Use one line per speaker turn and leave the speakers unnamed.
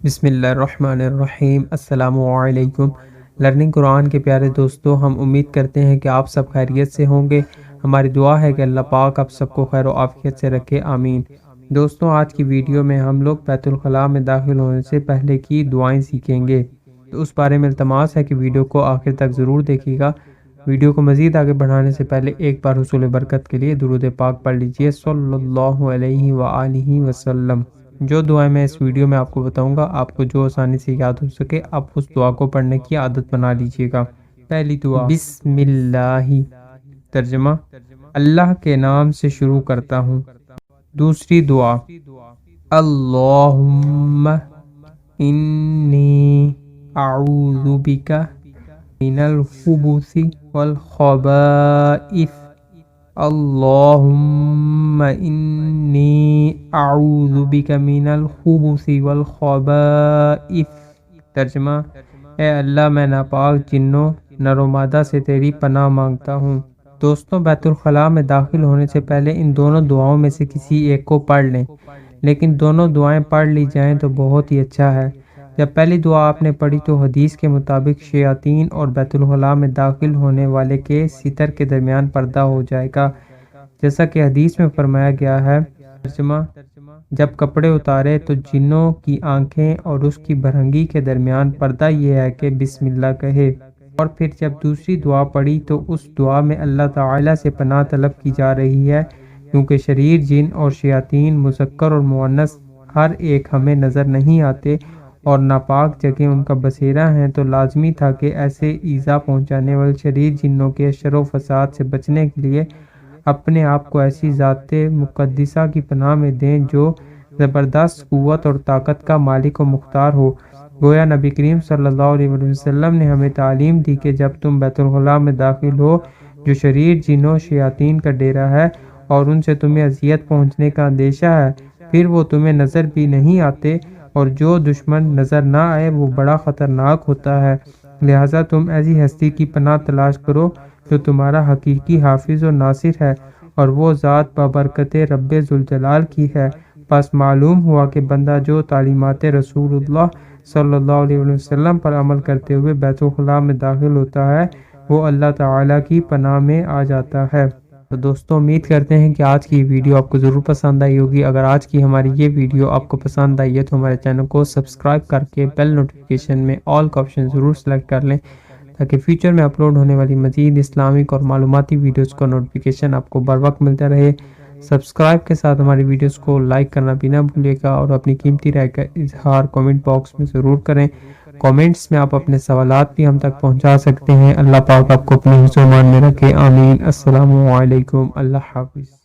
بسم اللہ الرحمن الرحیم۔ السلام علیکم لرننگ قرآن کے پیارے دوستو، ہم امید کرتے ہیں کہ آپ سب خیریت سے ہوں گے۔ ہماری دعا ہے کہ اللہ پاک آپ سب کو خیر و عافیت سے رکھے، آمین۔ دوستو، آج کی ویڈیو میں ہم لوگ بیت الخلاء میں داخل ہونے سے پہلے کی دعائیں سیکھیں گے، تو اس بارے میں التماس ہے کہ ویڈیو کو آخر تک ضرور دیکھیے گا۔ ویڈیو کو مزید آگے بڑھانے سے پہلے ایک بار حصول برکت کے لیے درود پاک پڑھ لیجئے صلی اللہ علیہ وآلہ وسلم۔ جو دعائیں میں اس ویڈیو میں آپ کو بتاؤں گا، آپ کو جو آسانی سے یاد ہو سکے، آپ اس دعا کو پڑھنے کی عادت بنا لیجئے گا۔ پہلی دعا، بسم اللہ، ترجمہ اللہ کے نام سے شروع کرتا ہوں۔ دوسری دعا، اللہم انی اعوذ بک من الخبث والخبائث، اللہم انی اعوذ بک من الخبث والخبائث۔ ترجمہ، اے اللہ، میں ناپاک جنوں نر و مادہ سے تیری پناہ مانگتا ہوں۔ دوستوں، بیت الخلاء میں داخل ہونے سے پہلے ان دونوں دعاؤں میں سے کسی ایک کو پڑھ لیں، لیکن دونوں دعائیں پڑھ لی جائیں تو بہت ہی اچھا ہے۔ جب پہلی دعا آپ نے پڑھی تو حدیث کے مطابق شیاطین اور بیت الخلاء میں داخل ہونے والے کے ستر کے درمیان پردہ ہو جائے گا، جیسا کہ حدیث میں فرمایا گیا ہے۔ ترجمہ، جب کپڑے اتارے تو جنوں کی آنکھیں اور اس کی بھرنگی کے درمیان پردہ یہ ہے کہ بسم اللہ کہے، اور پھر جب دوسری دعا پڑھی تو اس دعا میں اللہ تعالیٰ سے پناہ طلب کی جا رہی ہے، کیونکہ شریر جن اور شیاطین مذکر اور مؤنث ہر ایک ہمیں نظر نہیں آتے اور ناپاک جگہ ان کا بسیرا ہیں، تو لازمی تھا کہ ایسے ایذا پہنچانے والے شریر جنوں کے شر و فساد سے بچنے کے لیے اپنے آپ کو ایسی ذات مقدسہ کی پناہ میں دیں جو زبردست قوت اور طاقت کا مالک و مختار ہو۔ گویا نبی کریم صلی اللہ علیہ وسلم نے ہمیں تعلیم دی کہ جب تم بیت الخلاء میں داخل ہو، جو شریر جنوں شیاطین کا ڈیرا ہے اور ان سے تمہیں اذیت پہنچنے کا اندیشہ ہے، پھر وہ تمہیں نظر بھی نہیں آتے، اور جو دشمن نظر نہ آئے وہ بڑا خطرناک ہوتا ہے، لہٰذا تم ایسی ہستی کی پناہ تلاش کرو جو تمہارا حقیقی حافظ و ناصر ہے، اور وہ ذات بابرکت رب ذوالجلال کی ہے۔ پس معلوم ہوا کہ بندہ جو تعلیمات رسول اللہ صلی اللہ علیہ وسلم پر عمل کرتے ہوئے بیت الخلاء میں داخل ہوتا ہے، وہ اللہ تعالیٰ کی پناہ میں آ جاتا ہے۔ تو دوستوں، امید کرتے ہیں کہ آج کی ویڈیو آپ کو ضرور پسند آئی ہوگی۔ اگر آج کی ہماری یہ ویڈیو آپ کو پسند آئی ہے تو ہمارے چینل کو سبسکرائب کر کے بیل نوٹیفیکیشن میں آل کا آپشن ضرور سلیکٹ کر لیں، تاکہ فیوچر میں اپلوڈ ہونے والی مزید اسلامک اور معلوماتی ویڈیوز کا نوٹیفیکیشن آپ کو بر وقت ملتا رہے۔ سبسکرائب کے ساتھ ہماری ویڈیوز کو لائک کرنا بھی نہ بھولیے گا، اور اپنی قیمتی رائے کا اظہار کامنٹ باکس میں ضرور کریں۔ کامنٹس میں آپ اپنے سوالات بھی ہم تک پہنچا سکتے ہیں۔ اللہ پاک آپ کو اپنے حفظ و امان میں رکھے، آمین۔ السلام علیکم، اللہ حافظ۔